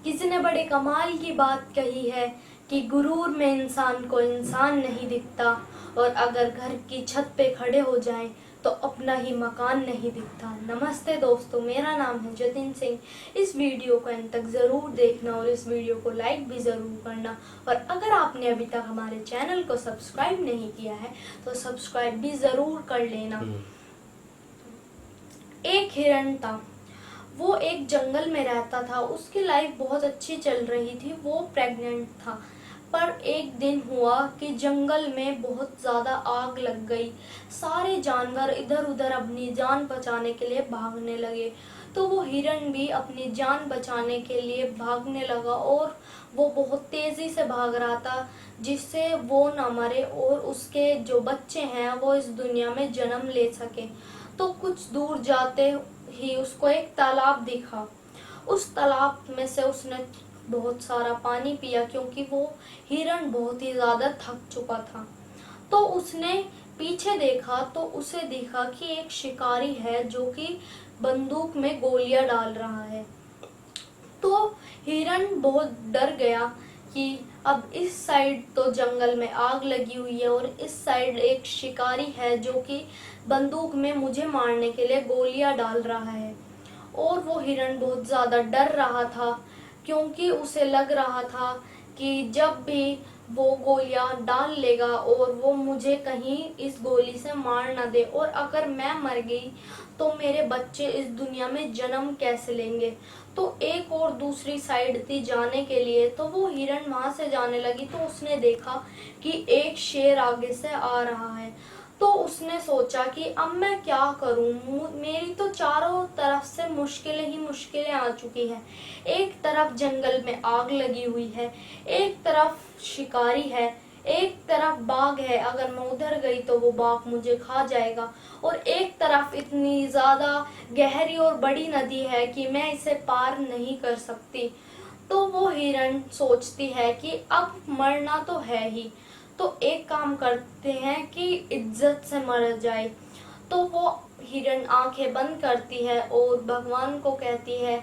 किसी ने बड़े कमाल की बात कही है कि गुरूर में इंसान को इंसान नहीं दिखता, और अगर घर की छत पे खड़े हो जाएं तो अपना ही मकान नहीं दिखता। नमस्ते दोस्तों, मेरा नाम है जतिन सिंह। इस वीडियो को अंत तक ज़रूर देखना और इस वीडियो को लाइक भी ज़रूर करना। और अगर आपने अभी तक हमारे चैनल को सब्सक्राइब नहीं किया है तो सब्सक्राइब भी ज़रूर कर लेना। एक हिरण था, वो एक जंगल में रहता था। उसकी लाइफ बहुत अच्छी चल रही थी। वो प्रेग्नेंट था, पर एक दिन हुआ कि जंगल में बहुत ज़्यादा आग लग गई। सारे जानवर इधर उधर अपनी जान बचाने के लिए भागने लगे, तो वो हिरण भी अपनी जान बचाने के लिए भागने लगा। और वो बहुत तेज़ी से भाग रहा था, जिससे वो न मरे और उसके जो बच्चे हैं वो इस दुनिया में जन्म ले सके। तो कुछ दूर जाते ही उसको एक तालाब दिखा। उस तालाब में से उसने बहुत सारा पानी पिया, क्योंकि वो हिरण बहुत ही ज्यादा थक चुका था। तो उसने पीछे देखा तो उसे दिखा कि एक शिकारी है जो कि बंदूक में गोलियां डाल रहा है। तो हिरण बहुत डर गया कि अब इस साइड तो जंगल में आग लगी हुई है और इस साइड एक शिकारी है जो कि बंदूक में मुझे मारने के लिए गोलियां डाल रहा है। और वो हिरण बहुत ज़्यादा डर रहा था, क्योंकि उसे लग रहा था कि जब भी वो गोलियां डाल लेगा और वो मुझे कहीं इस गोली से मार ना दे, और अगर मैं मर गई तो मेरे बच्चे इस दुनिया में जन्म कैसे लेंगे। तो एक और दूसरी साइड थी जाने के लिए, तो वो हिरण वहां से जाने लगी। तो उसने देखा कि एक शेर आगे से आ रहा है। तो उसने सोचा कि अब मैं क्या करूं, मेरी तो चारों तरफ से मुश्किलें ही मुश्किलें आ चुकी हैं। एक तरफ जंगल में आग लगी हुई है, एक तरफ शिकारी है, एक तरफ बाघ है, अगर मैं उधर गई तो वो बाघ मुझे खा जाएगा, और एक तरफ इतनी ज्यादा गहरी और बड़ी नदी है कि मैं इसे पार नहीं कर सकती। तो वो हिरण सोचती है कि अब मरना तो है ही, तो एक काम करते हैं कि इज्जत से मर जाए। तो वो हिरण आंखें बंद करती है और भगवान को कहती है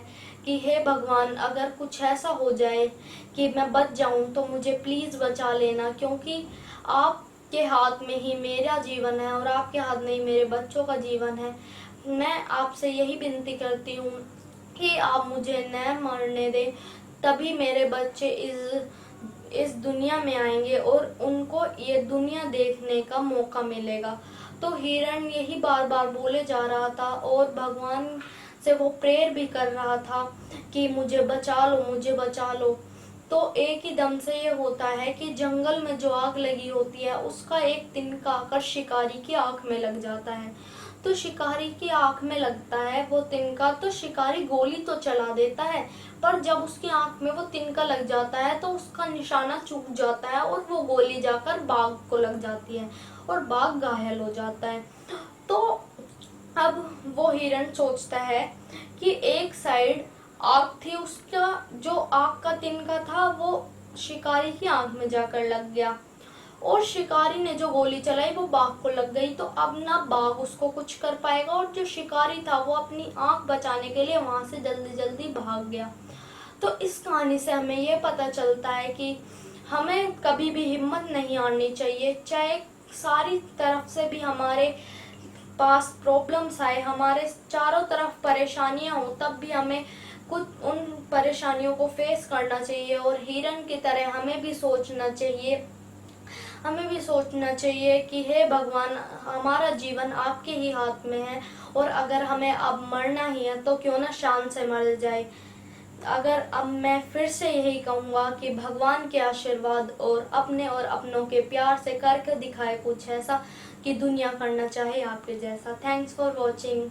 कि हे भगवान, अगर कुछ ऐसा हो जाए कि मैं बच जाऊं तो मुझे प्लीज बचा लेना, क्योंकि आपके हाथ में ही मेरा जीवन है और आपके हाथ में ही मेरे बच्चों का जीवन है। मैं आपसे यही विनती करती हूँ कि आप मुझे न मरने दें, तभी मेरे बच्चे इस दुनिया में आएंगे और उनको ये दुनिया देखने का मौका मिलेगा। तो हिरण यही बार बार बोले जा रहा था और भगवान से वो प्रेयर भी कर रहा था कि मुझे बचा लो, मुझे बचा लो। तो एक ही दम से ये होता है कि जंगल में जो आग लगी होती है उसका एक तिनका आकर शिकारी की आंख में लग जाता है। तो शिकारी की आंख में लगता है वो तिनका, तो शिकारी गोली तो चला देता है, पर जब उसकी आंख में वो तिनका लग जाता है तो उसका निशाना चूक जाता है और वो गोली जाकर बाघ को लग जाती है और बाघ घायल हो जाता है। तो अब वो हिरण सोचता है कि एक साइड आग थी, उसका जो आग का तिनका था वो शिकारी की आंख में जाकर लग गया, और शिकारी ने जो गोली चलाई वो बाघ को लग गई। तो अब ना बाघ उसको कुछ कर पाएगा, और जो शिकारी था वो अपनी आंख बचाने के लिए वहां से जल्दी जल्दी भाग गया। तो इस कहानी से हमें ये पता चलता है कि हमें कभी भी हिम्मत नहीं हारनी चाहिए, चाहे सारी तरफ से भी हमारे पास प्रॉब्लम्स आए, हमारे चारों तरफ परेशानियां हो, तब भी हमें कुछ उन परेशानियों को फेस करना चाहिए। और हिरण की तरह हमें भी सोचना चाहिए कि हे भगवान, हमारा जीवन आपके ही हाथ में है, और अगर हमें अब मरना ही है तो क्यों ना शान से मर जाए। अगर अब मैं फिर से यही कहूँगा कि भगवान के आशीर्वाद और अपनों के प्यार से करके दिखाए कुछ ऐसा कि दुनिया करना चाहे आपके जैसा। Thanks for watching.